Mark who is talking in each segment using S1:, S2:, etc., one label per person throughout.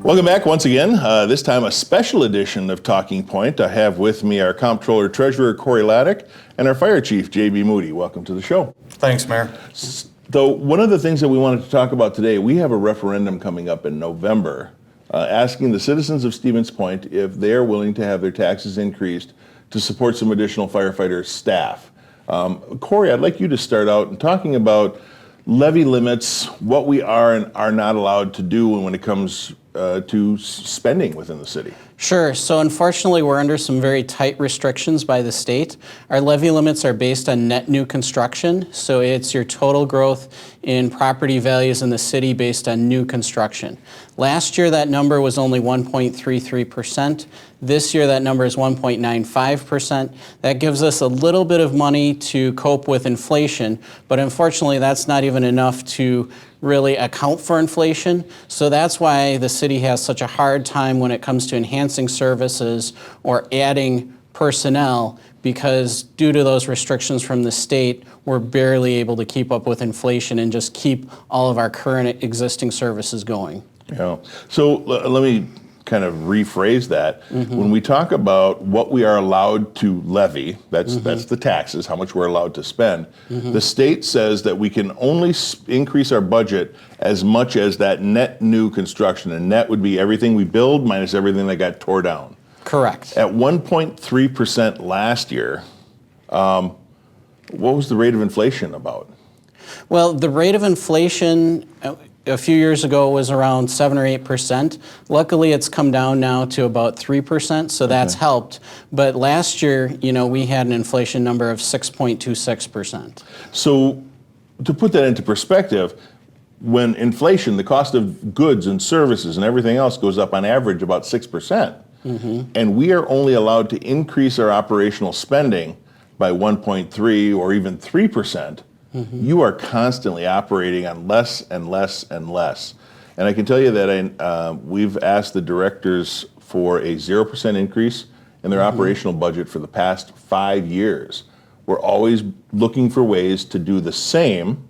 S1: Welcome back once again. This time a special edition of Talking Point. I have with me our Comptroller Treasurer Corey Ladick and our Fire Chief J.B. Moody. Welcome to the show.
S2: Thanks, Mayor.
S1: So one of the things that we wanted to talk about today, we have a referendum coming up in November asking the citizens of Stevens Point if they're willing to have their taxes increased to support some additional firefighter staff. Corey, I'd like you to start out in talking about levy limits, what we are and are not allowed to do when it comes to spending within the city.
S3: Sure. So unfortunately, we're under some very tight restrictions by the state. Our levy limits are based on net new construction. So it's your total growth in property values in the city based on new construction. Last year, that number was only 1.33%. This year, that number is 1.95%. That gives us a little bit of money to cope with inflation, but unfortunately, that's not even enough to really account for inflation. So that's why the city has such a hard time when it comes to enhancing services or adding personnel, because due to those restrictions from the state, we're barely able to keep up with inflation and just keep all of our current existing services going.
S1: Yeah. So let me kind of rephrase that. When we talk about what we are allowed to levy, that's the taxes, how much we're allowed to spend. The state says that we can only increase our budget as much as that net new construction, and net would be everything we build minus everything that got tore down.
S3: Correct.
S1: At 1.3% last year, what was the rate of inflation about?
S3: Well, the rate of inflation a few years ago was around 7 or 8%. Luckily, it's come down now to about 3%, so that's helped. But last year, we had an inflation number of 6.26%.
S1: So to put that into perspective, when inflation, the cost of goods and services and everything else goes up on average about 6%, and we are only allowed to increase our operational spending by 1.3 or even 3%, you are constantly operating on less and less and less. And I can tell you that we've asked the directors for a 0% increase in their operational budget for the past 5 years. We're always looking for ways to do the same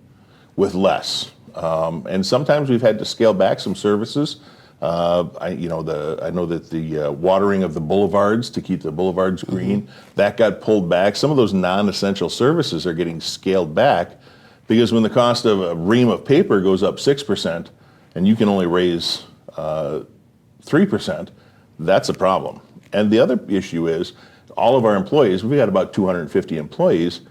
S1: with less. And sometimes we've had to scale back some services. I know that the watering of the boulevards to keep the boulevards green, that got pulled back. Some of those non-essential services are getting scaled back because when the cost of a ream of paper goes up 6% and you can only raise 3%, that's a problem. And the other issue is all of our employees, we've got about 250 employees,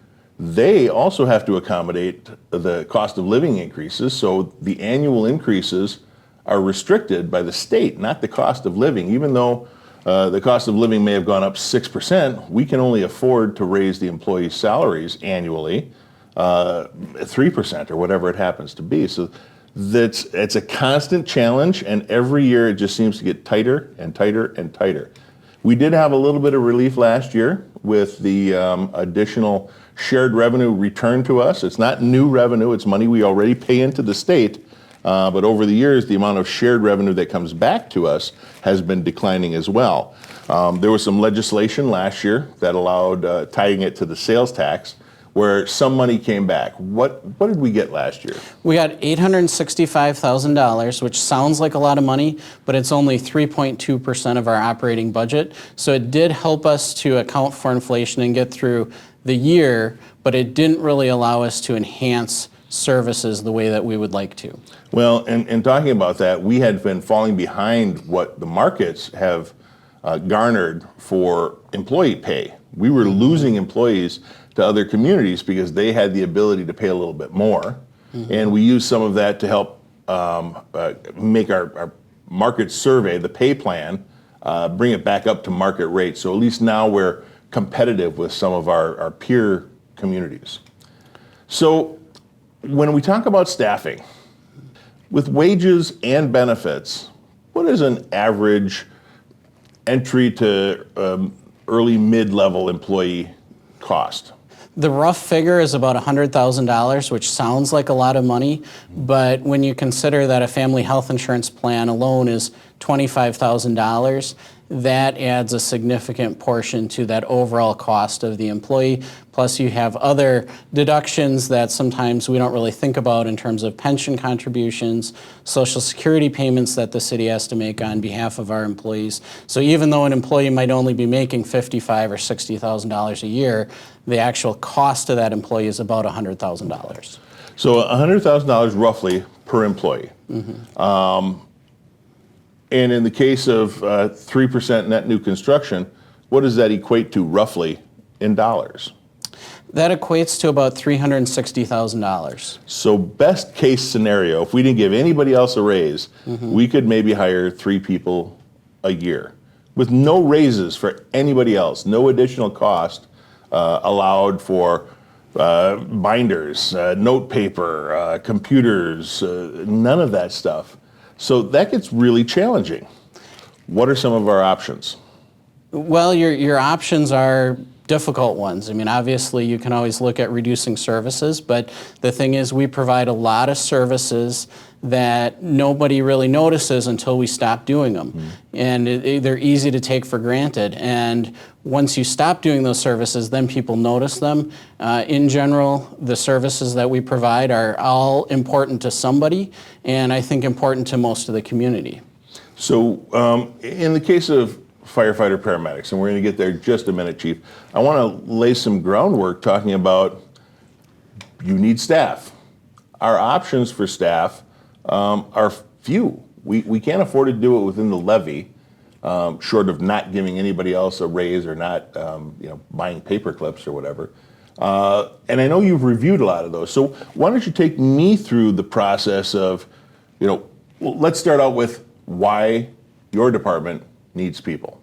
S1: they also have to accommodate the cost of living increases, so the annual increases are restricted by the state, not the cost of living. Even though the cost of living may have gone up 6%, we can only afford to raise the employees' salaries annually 3% or whatever it happens to be. So it's a constant challenge, and every year it just seems to get tighter and tighter and tighter. We did have a little bit of relief last year with the additional shared revenue returned to us. It's not new revenue, it's money we already pay into the state. But over the years, the amount of shared revenue that comes back to us has been declining as well. There was some legislation last year that allowed tying it to the sales tax, where some money came back. What did we get last year?
S3: We got $865,000, which sounds like a lot of money, but it's only 3.2% of our operating budget. So it did help us to account for inflation and get through the year, but it didn't really allow us to enhance services the way that we would like to.
S1: Well, and talking about that, we had been falling behind what the markets have garnered for employee pay. We were losing employees to other communities because they had the ability to pay a little bit more. And we used some of that to help make our market survey, the pay plan, bring it back up to market rate. So at least now we're competitive with some of our peer communities. So when we talk about staffing, with wages and benefits, what is an average entry to early mid-level employee cost?
S3: The rough figure is about $100,000, which sounds like a lot of money, but when you consider that a family health insurance plan alone is $25,000, that adds a significant portion to that overall cost of the employee. Plus you have other deductions that sometimes we don't really think about in terms of pension contributions, Social Security payments that the city has to make on behalf of our employees. So even though an employee might only be making $55,000 or $60,000 a year, the actual cost of that employee is about $100,000.
S1: So $100,000 roughly per employee. And in the case of 3% net new construction, what does that equate to roughly in dollars?
S3: That equates to about $360,000.
S1: So best case scenario, if we didn't give anybody else a raise, we could maybe hire 3 people a year with no raises for anybody else, no additional cost allowed for binders, note paper, computers, none of that stuff. So that gets really challenging. What are some of our options?
S3: Well, your options are difficult ones. I mean, obviously you can always look at reducing services, but the thing is we provide a lot of services that nobody really notices until we stop doing them. And they're easy to take for granted. And once you stop doing those services, then people notice them. In general, the services that we provide are all important to somebody, and I think important to most of the community.
S1: So in the case of firefighter paramedics, and we're going to get there in just a minute, Chief, I want to lay some groundwork talking about you need staff. Our options for staff are few. We can't afford to do it within the levy, short of not giving anybody else a raise or not buying paper clips or whatever. And I know you've reviewed a lot of those. So why don't you take me through the process of, well, let's start out with why your department needs people.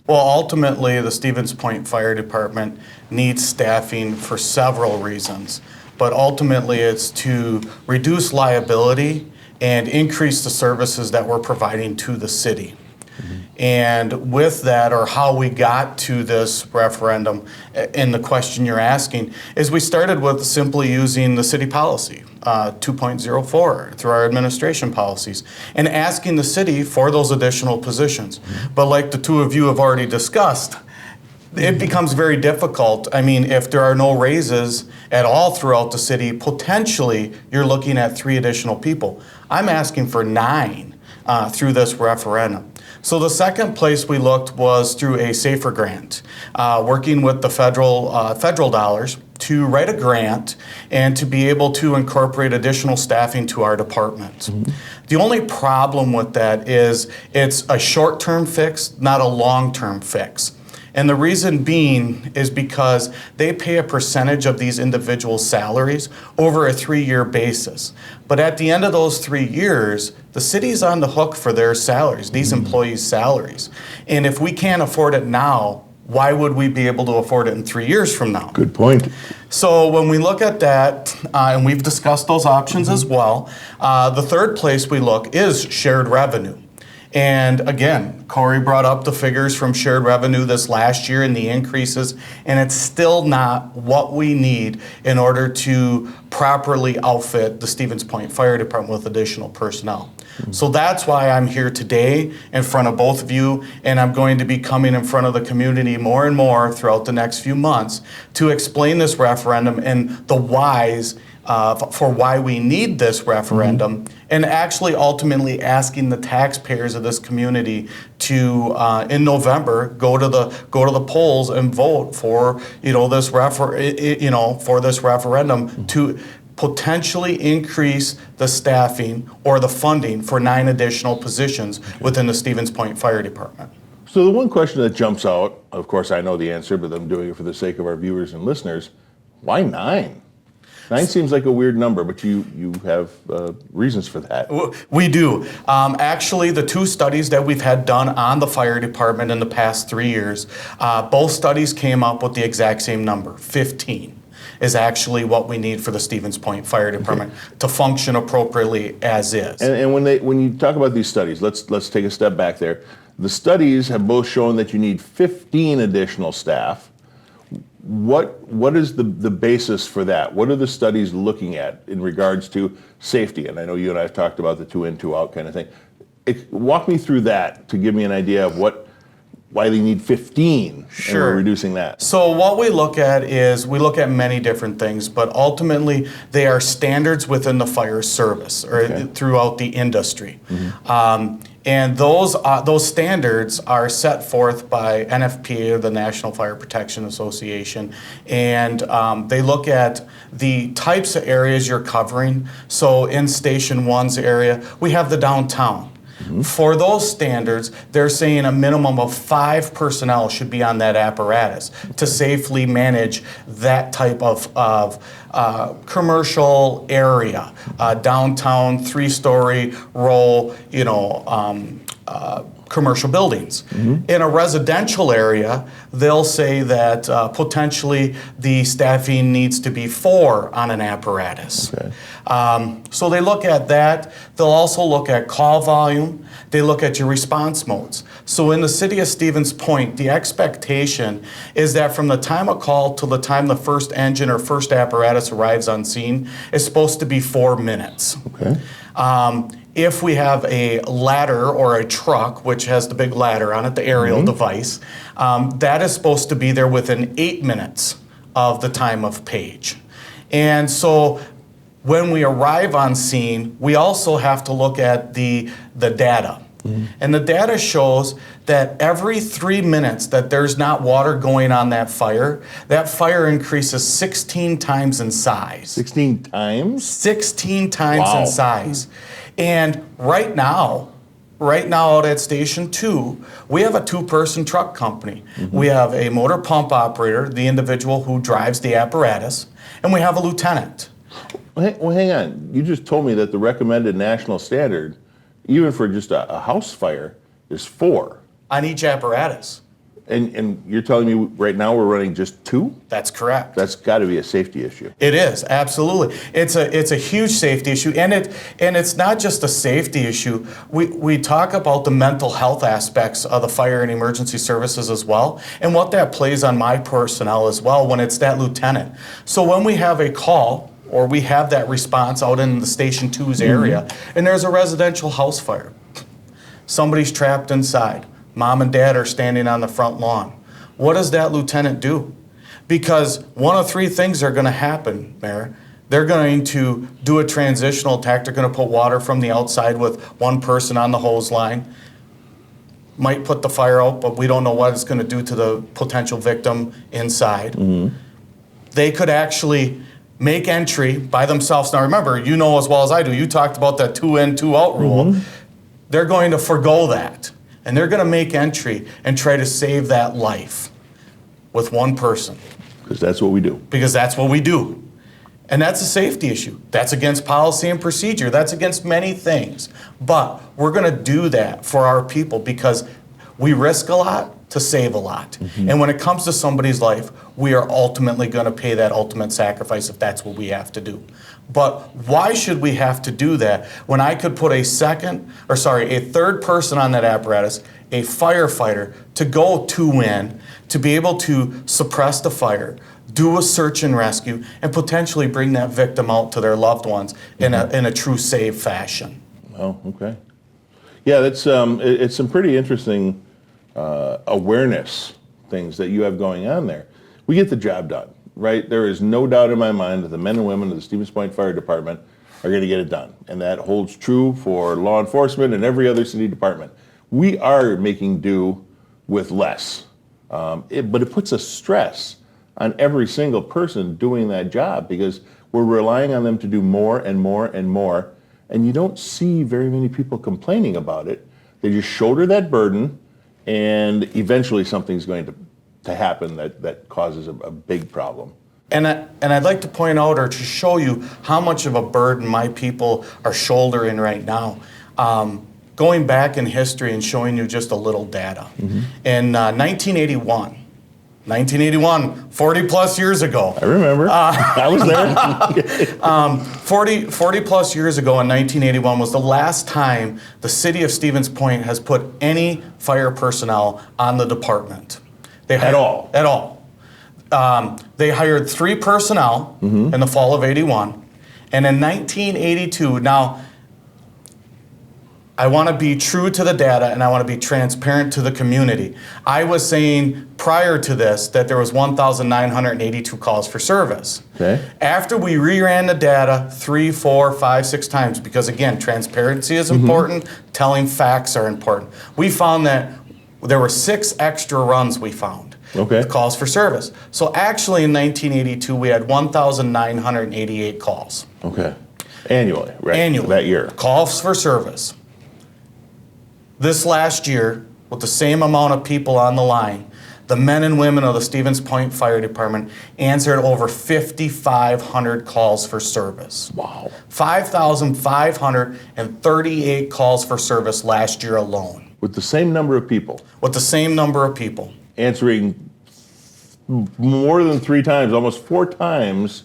S2: Well, ultimately, the Stevens Point Fire Department needs staffing for several reasons. But ultimately, it's to reduce liability and increase the services that we're providing to the city. And with that, or how we got to this referendum in the question you're asking, is we started with simply using the city policy, 2.04, through our administration policies, and asking the city for those additional positions. But like the two of you have already discussed, it becomes very difficult. I mean, if there are no raises at all throughout the city, potentially you're looking at 3 additional people. I'm asking for 9 through this referendum. So the second place we looked was through a SAFER grant, working with the federal dollars to write a grant and to be able to incorporate additional staffing to our department. The only problem with that is it's a short-term fix, not a long-term fix. And the reason being is because they pay a percentage of these individual salaries over a 3-year basis. But at the end of those 3 years, the city's on the hook for their salaries, these employees' salaries. And if we can't afford it now, why would we be able to afford it in 3 years from now?
S1: Good point.
S2: So when we look at that, and we've discussed those options as well, the third place we look is shared revenue. And again, Corey brought up the figures from shared revenue this last year and the increases, and it's still not what we need in order to properly outfit the Stevens Point Fire Department with additional personnel. So that's why I'm here today in front of both of you, and I'm going to be coming in front of the community more and more throughout the next few months to explain this referendum and the whys for why we need this referendum, and actually ultimately asking the taxpayers of this community to in November go to the polls and vote for this referendum to potentially increase the staffing or the funding for 9 additional positions within the Stevens Point Fire Department.
S1: So the one question that jumps out, of course I know the answer, but I'm doing it for the sake of our viewers and listeners, why 9? 9 seems like a weird number, but you have reasons for that.
S2: We do. Actually, the 2 studies that we've had done on the fire department in the past 3 years, both studies came up with the exact same number, 15. Is actually what we need for the Stevens Point Fire Department to function appropriately as is.
S1: And when you talk about these studies, let's take a step back there. The studies have both shown that you need 15 additional staff. What is the basis for that? What are the studies looking at in regards to safety? And I know you and I have talked about the 2 in, 2 out kind of thing. Walk me through that to give me an idea of why they need 15, and
S2: Sure.
S1: we're reducing that.
S2: So what we look at is we look at many different things, but ultimately they are standards within the fire service or throughout the industry. And those standards are set forth by NFPA, or the National Fire Protection Association, and they look at the types of areas you're covering. So in Station 1's area, we have the downtown. For those standards, they're saying a minimum of 5 personnel should be on that apparatus to safely manage that type of commercial area, downtown, 3-story row, commercial buildings. In a residential area, they'll say that potentially the staffing needs to be 4 on an apparatus.
S1: Okay.
S2: So they look at that. They'll also look at call volume. They look at your response modes. So in the city of Stevens Point, the expectation is that from the time of call till the time the first engine or first apparatus arrives on scene is supposed to be 4 minutes.
S1: Okay.
S2: If we have a ladder or a truck, which has the big ladder on it, the aerial device, that is supposed to be there within 8 minutes of the time of page. And so when we arrive on scene, we also have to look at the data. And the data shows that every 3 minutes that there's not water going on that fire increases 16 times in size.
S1: 16 times?
S2: 16 times
S1: Wow.
S2: in size. And right now out at Station 2, we have a 2-person truck company. We have a motor pump operator, the individual who drives the apparatus, and we have a lieutenant.
S1: Well, hang on. You just told me that the recommended national standard, even for just a house fire, is 4.
S2: On each apparatus.
S1: And you're telling me right now we're running just 2?
S2: That's correct.
S1: That's got to be a safety issue.
S2: It is, absolutely. It's a huge safety issue, and it's not just a safety issue. We talk about the mental health aspects of the fire and emergency services as well, and what that plays on my personnel as well when it's that lieutenant. So when we have a call, or we have that response out in the Station 2's area, and there's a residential house fire. Somebody's trapped inside. Mom and dad are standing on the front lawn. What does that lieutenant do? Because one of 3 things are going to happen, Mayor. They're going to do a transitional attack. They're going to put water from the outside with 1 person on the hose line. Might put the fire out, but we don't know what it's going to do to the potential victim inside. They could actually make entry by themselves. Now remember, you know as well as I do, you talked about that 2 in, 2 out rule. They're going to forgo that. And they're going to make entry and try to save that life with 1 person.
S1: Because that's what we do.
S2: Because that's what we do. And that's a safety issue. That's against policy and procedure. That's against many things. But we're going to do that for our people because we risk a lot to save a lot. And when it comes to somebody's life, we are ultimately going to pay that ultimate sacrifice if that's what we have to do. But why should we have to do that when I could put a 3rd person on that apparatus, a firefighter, to go 2 in, to be able to suppress the fire, do a search and rescue, and potentially bring that victim out to their loved ones in a true safe fashion.
S1: Oh, okay. Yeah, that's it's some pretty interesting awareness things that you have going on there. We get the job done, right? There is no doubt in my mind that the men and women of the Stevens Point Fire Department are going to get it done. And that holds true for law enforcement and every other city department. We are making do with less. But it puts a stress on every single person doing that job because we're relying on them to do more and more and more. And you don't see very many people complaining about it. They just shoulder that burden, and eventually something's going to happen that causes a big problem.
S2: And I'd like to point out or to show you how much of a burden my people are shouldering right now. Going back in history and showing you just a little data. In 1981, 40 plus years ago.
S1: I remember. I was there.
S2: 40 plus years ago in 1981 was the last time the city of Stevens Point has put any fire personnel on the department.
S1: At all?
S2: At all. They hired 3 personnel in the fall of '81. And in 1982, now, I want to be true to the data and I want to be transparent to the community. I was saying prior to this that there was 1,982 calls for service.
S1: Okay.
S2: After we reran the data 3, 4, 5, 6 times, because again, transparency is important, telling facts are important. We found that there were 6 extra runs we found.
S1: Okay.
S2: Calls for service. So actually in 1982, we had 1,988 calls.
S1: Okay. Annually, right?
S2: Annually.
S1: That year.
S2: Calls for service. This last year, with the same amount of people on the line, the men and women of the Stevens Point Fire Department answered over 5,500 calls for service.
S1: Wow.
S2: 5,538 calls for service last year alone.
S1: With the same number of people.
S2: With the same number of people.
S1: Answering more than 3 times, almost 4 times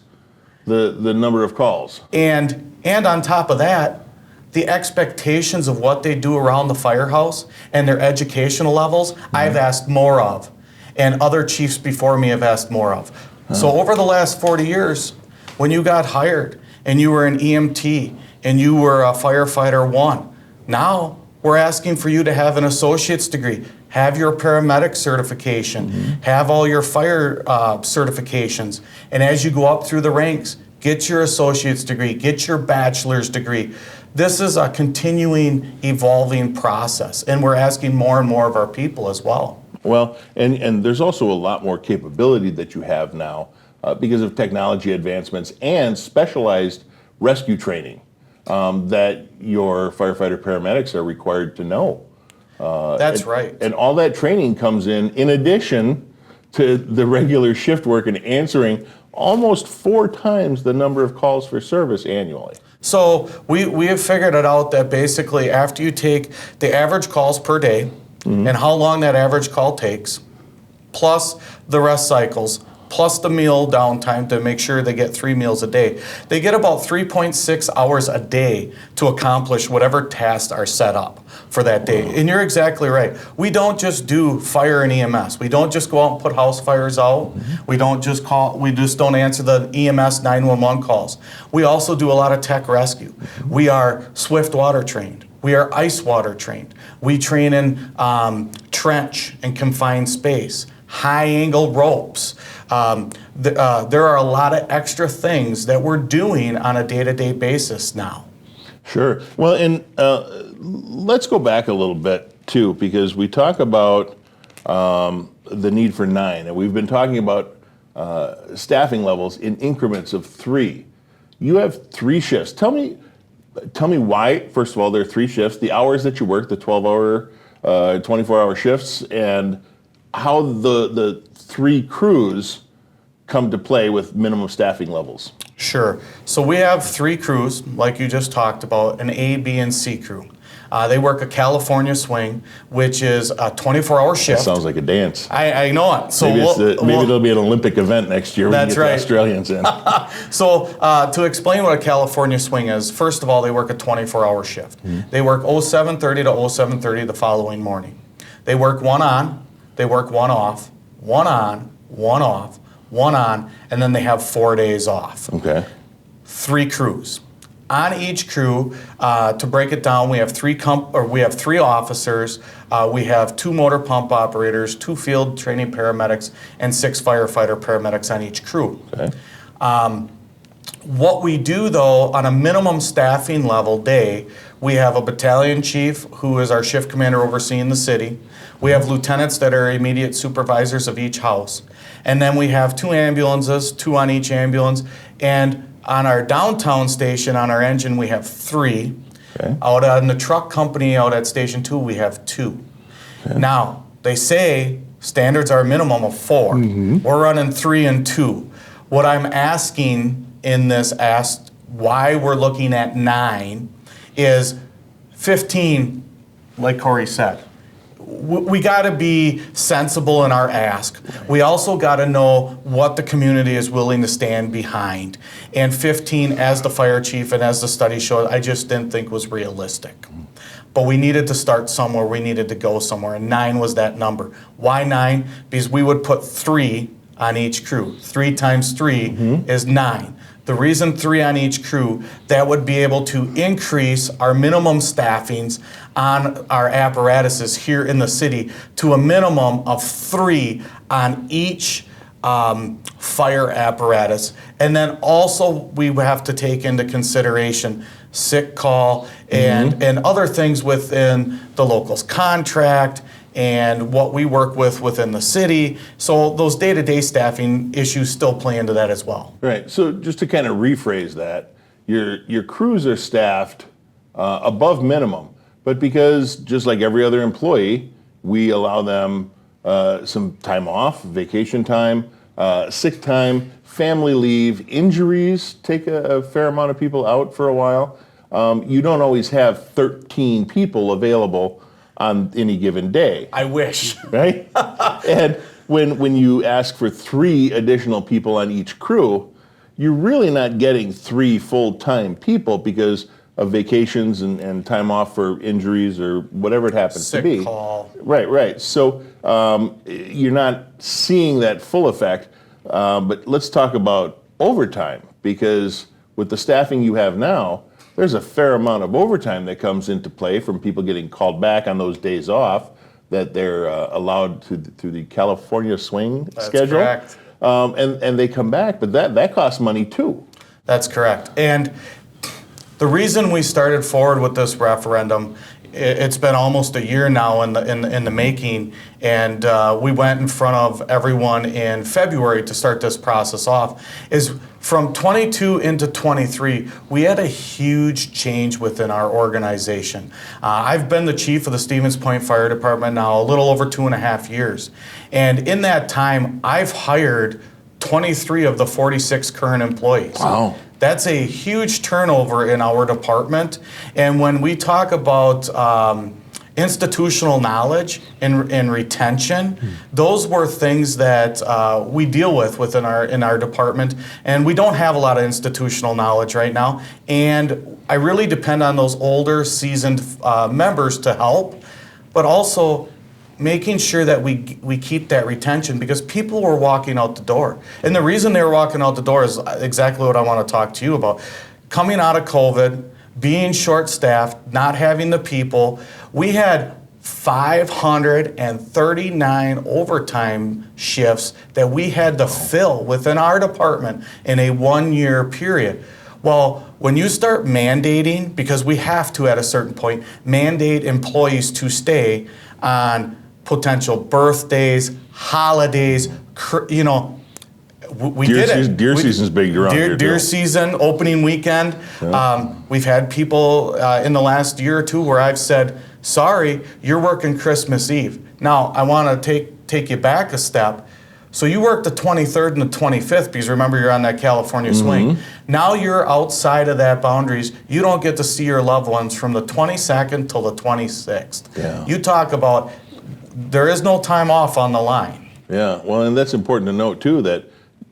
S1: the number of calls.
S2: And on top of that, the expectations of what they do around the firehouse and their educational levels, I've asked more of, and other chiefs before me have asked more of. So over the last 40 years, when you got hired and you were an EMT and you were a firefighter 1, now we're asking for you to have an associate's degree, have your paramedic certification, have all your fire certifications, and as you go up through the ranks, get your associate's degree, get your bachelor's degree. This is a continuing, evolving process, and we're asking more and more of our people as well.
S1: Well, and there's also a lot more capability that you have now because of technology advancements and specialized rescue training that your firefighter paramedics are required to know.
S2: That's right.
S1: And all that training comes in addition to the regular shift work and answering almost 4 times the number of calls for service annually.
S2: So we have figured it out that basically after you take the average calls per day and how long that average call takes, plus the rest cycles, plus the meal downtime to make sure they get 3 meals a day, they get about 3.6 hours a day to accomplish whatever tasks are set up for that day. And you're exactly right. We don't just do fire and EMS. We don't just go out and put house fires out. We don't just don't answer the EMS 911 calls. We also do a lot of tech rescue. We are swift water trained. We are ice water trained. We train in trench and confined space, high angle ropes. There are a lot of extra things that we're doing on a day-to-day basis now.
S1: Sure. Well, and let's go back a little bit too, because we talk about the need for 9, and we've been talking about staffing levels in increments of 3. You have 3 shifts. Tell me why, first of all, there are 3 shifts, the hours that you work, the 12-hour, 24-hour shifts, and how the 3 crews come to play with minimum staffing levels.
S2: Sure. So we have 3 crews, like you just talked about, an A, B, and C crew. They work a California swing, which is a 24-hour shift.
S1: Sounds like a dance.
S2: I know it. So
S1: Maybe, maybe there'll be an Olympic event next year when you
S2: That's
S1: get
S2: right.
S1: the Australians in.
S2: So to explain what a California swing is, first of all, they work a 24-hour shift. They work 07:30 to 07:30 the following morning. They work 1 on, they work 1 off, 1 on, 1 off, 1 on, and then they have 4 days off.
S1: Okay.
S2: 3 crews. On each crew, to break it down, we have 3 officers, we have 2 motor pump operators, 2 field training paramedics, and 6 firefighter paramedics on each crew.
S1: Okay.
S2: What we do, though, on a minimum staffing level day, we have a battalion chief who is our shift commander overseeing the city. We have lieutenants that are immediate supervisors of each house. And then we have 2 ambulances, 2 on each ambulance. And on our downtown station, on our engine, we have 3.
S1: Okay.
S2: Out on the truck company out at Station 2, we have 2. Okay. Now, they say standards are a minimum of 4. We're running 3 and 2. What I'm asking in this why we're looking at 9 is 15, like Corey said. We got to be sensible in our ask. We also got to know what the community is willing to stand behind. And 15, as the fire chief and as the study showed, I just didn't think was realistic. But we needed to start somewhere. We needed to go somewhere. And 9 was that number. Why 9? Because we would put 3 on each crew. 3 times 3 is 9. The reason 3 on each crew, that would be able to increase our minimum staffings on our apparatuses here in the city to a minimum of 3 on each fire apparatus. And then also we have to take into consideration sick call and other things within the local's contract and what we work with within the city. So those day-to-day staffing issues still play into that as well.
S1: Right. So just to kind of rephrase that, your crews are staffed above minimum, but because just like every other employee, we allow them some time off, vacation time, sick time, family leave, injuries take a fair amount of people out for a while. You don't always have 13 people available on any given day.
S2: I wish.
S1: Right? And when you ask for 3 additional people on each crew, you're really not getting 3 full-time people because of vacations and time off for injuries or whatever it happens to be.
S2: Sick call.
S1: Right. So you're not seeing that full effect. But let's talk about overtime, because with the staffing you have now, there's a fair amount of overtime that comes into play from people getting called back on those days off that they're allowed through the California swing schedule.
S2: That's correct.
S1: And they come back, but that costs money too.
S2: That's correct. And the reason we started forward with this referendum, it's been almost a year now in the making, and we went in front of everyone in February to start this process off, is from 22 into 23, we had a huge change within our organization. I've been the chief of the Stevens Point Fire Department now a little over 2.5 years. And in that time, I've hired 23 of the 46 current employees.
S1: Wow.
S2: That's a huge turnover in our department. And when we talk about institutional knowledge and retention, those were things that we deal with within our department. And we don't have a lot of institutional knowledge right now. And I really depend on those older, seasoned members to help, but also making sure that we keep that retention, because people were walking out the door. And the reason they were walking out the door is exactly what I want to talk to you about. Coming out of COVID, being short-staffed, not having the people, we had 539 overtime shifts that we had to fill within our department in a 1-year period. Well, when you start mandating, because we have to at a certain point, mandate employees to stay on potential birthdays, holidays, we did it.
S1: Deer season's big around here.
S2: Deer season, opening weekend.
S1: Yeah.
S2: We've had people in the last year or two where I've said, sorry, you're working Christmas Eve. Now, I want to take you back a step. So you work the 23rd and the 25th, because remember, you're on that California swing. Now you're outside of that boundaries. You don't get to see your loved ones from the 22nd till the 26th.
S1: Yeah.
S2: You talk about, there is no time off on the line.
S1: Yeah, well, and that's important to note too, that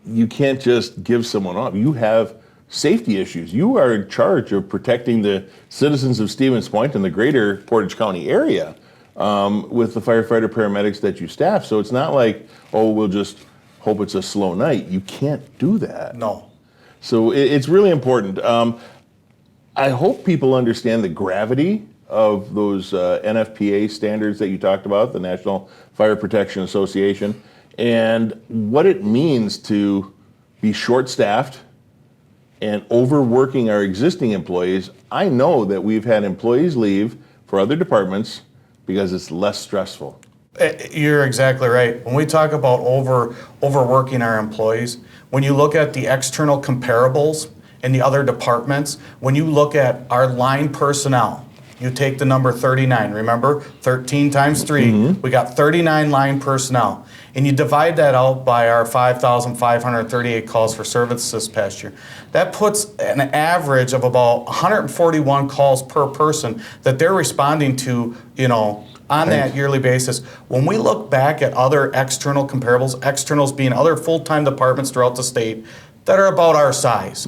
S1: you can't just give someone off. You have safety issues. You are in charge of protecting the citizens of Stevens Point and the greater Portage County area with the firefighter paramedics that you staff. So it's not like, oh, we'll just hope it's a slow night. You can't do that.
S2: No.
S1: So it's really important. I hope people understand the gravity of those NFPA standards that you talked about, the National Fire Protection Association, and what it means to be short-staffed and overworking our existing employees. I know that we've had employees leave for other departments because it's less stressful.
S2: You're exactly right. When we talk about overworking our employees, when you look at the external comparables in the other departments, when you look at our line personnel, you take the number 39, remember? 13 times 3, we got 39 line personnel. And you divide that out by our 5,538 calls for service this past year. That puts an average of about 141 calls per person that they're responding to, on that yearly basis. When we look back at other external comparables, externals being other full-time departments throughout the state that are about our size,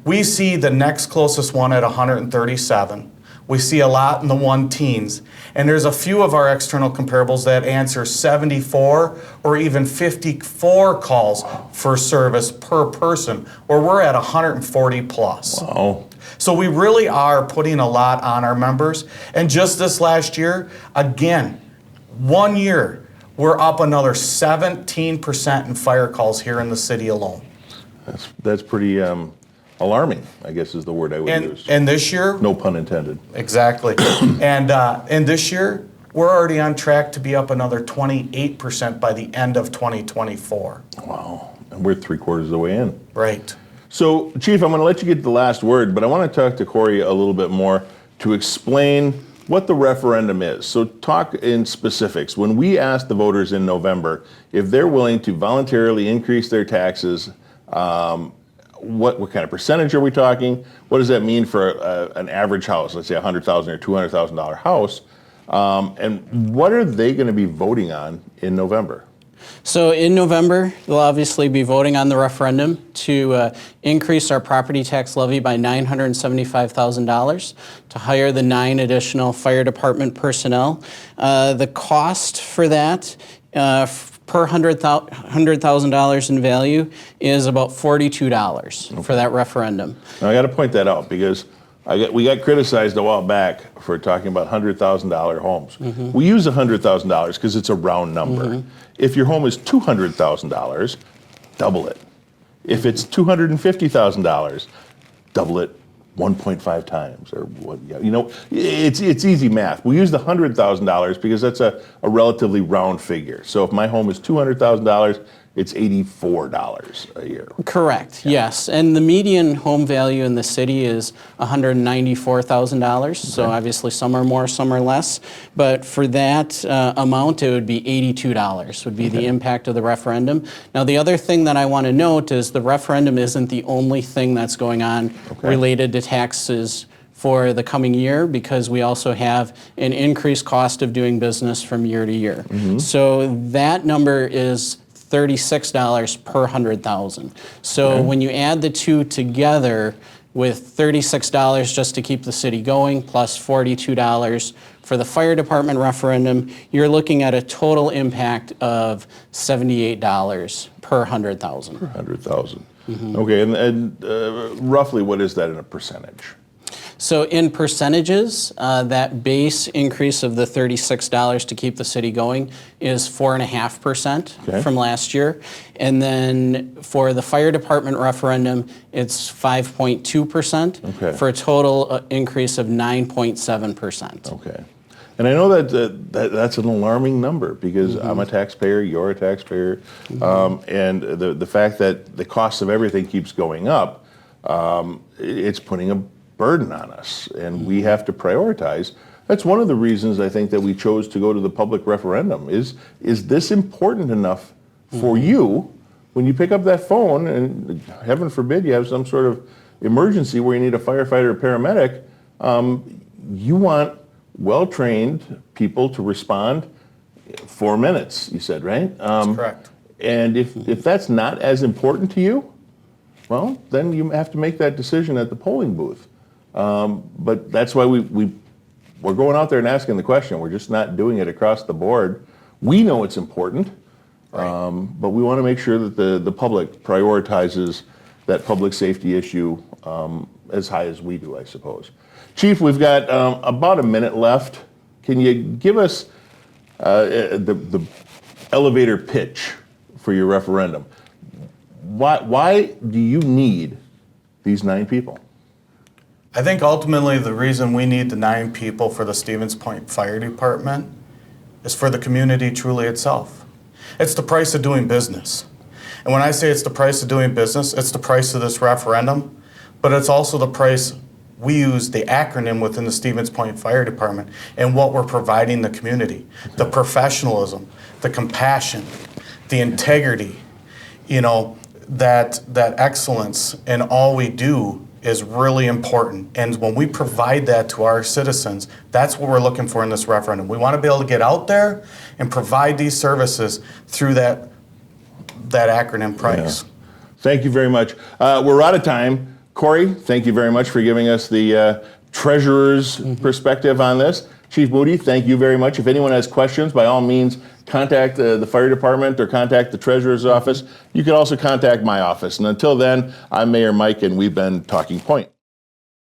S2: we see the next closest one at 137. We see a lot in the 1-teens. And there's a few of our external comparables that answer 74 or even 54 calls for service per person, where we're at 140 plus.
S1: Wow.
S2: So we really are putting a lot on our members. And just this last year, again, 1 year, we're up another 17% in fire calls here in the city alone.
S1: That's pretty alarming, I guess is the word I would use.
S2: And this year,
S1: No pun intended.
S2: exactly. And this year, we're already on track to be up another 28% by the end of 2024.
S1: Wow. And we're 3/4 of the way in.
S2: Right.
S1: So, Chief, I'm going to let you get the last word, but I want to talk to Corey a little bit more to explain what the referendum is. So talk in specifics. When we ask the voters in November if they're willing to voluntarily increase their taxes, what kind of percentage are we talking? What does that mean for an average house, let's say a $100,000 or $200,000 house? And what are they going to be voting on in November?
S3: So in November, they'll obviously be voting on the referendum to increase our property tax levy by $975,000 to hire the 9 additional fire department personnel. The cost for that per $100,000 in value is about $42 for that referendum.
S1: Now, I got to point that out because we got criticized a while back for talking about $100,000 homes.
S3: Mm-hmm.
S1: We use $100,000 because it's a round number. Mm-hmm. If your home is $200,000, double it. If it's $250,000, double it 1.5 times, or what? You know, it's easy math. We use the $100,000 because that's a relatively round figure. So if my home is $200,000, it's $84 a year.
S3: Correct, yes. And the median home value in the city is $194,000. So obviously some are more, some are less. But for that amount, it would be $82 would be the impact of the referendum. Now, the other thing that I want to note is the referendum isn't the only thing that's going on related to taxes for the coming year, because we also have an increased cost of doing business from year to year. So that number is $36 per 100,000. So when you add the two together with $36 just to keep the city going, plus $42 for the fire department referendum, you're looking at a total impact of $78 per 100,000.
S1: Per 100,000. Okay, and roughly what is that in a percentage?
S3: So in percentages, that base increase of the $36 to keep the city going is 4.5% from last year. And then for the fire department referendum, it's 5.2% for a total increase of 9.7%.
S1: Okay. And I know that's an alarming number because I'm a taxpayer, you're a taxpayer, and the fact that the cost of everything keeps going up, it's putting a burden on us, and we have to prioritize. That's one of the reasons I think that we chose to go to the public referendum. Is this important enough for you when you pick up that phone and heaven forbid you have some sort of emergency where you need a firefighter or paramedic, you want well-trained people to respond 4 minutes, you said, right?
S2: That's correct.
S1: And if that's not as important to you, well, then you have to make that decision at the polling booth. But that's why we're going out there and asking the question. We're just not doing it across the board. We know it's important, but we want to make sure that the public prioritizes that public safety issue as high as we do, I suppose. Chief, we've got about a minute left. Can you give us the elevator pitch for your referendum? Why do you need these 9 people?
S2: I think ultimately the reason we need the 9 people for the Stevens Point Fire Department is for the community truly itself. It's the price of doing business. And when I say it's the price of doing business, it's the price of this referendum, but it's also the price we use, the acronym within the Stevens Point Fire Department, and what we're providing the community. The professionalism, the compassion, the integrity, you know, that excellence in all we do is really important. And when we provide that to our citizens, that's what we're looking for in this referendum. We want to be able to get out there and provide these services through that acronym price.
S1: Yeah. Thank you very much. We're out of time. Corey, thank you very much for giving us the treasurer's perspective on this. Chief Moody, thank you very much. If anyone has questions, by all means, contact the fire department or contact the treasurer's office. You can also contact my office. And until then, I'm Mayor Mike, and we've been Talking Point.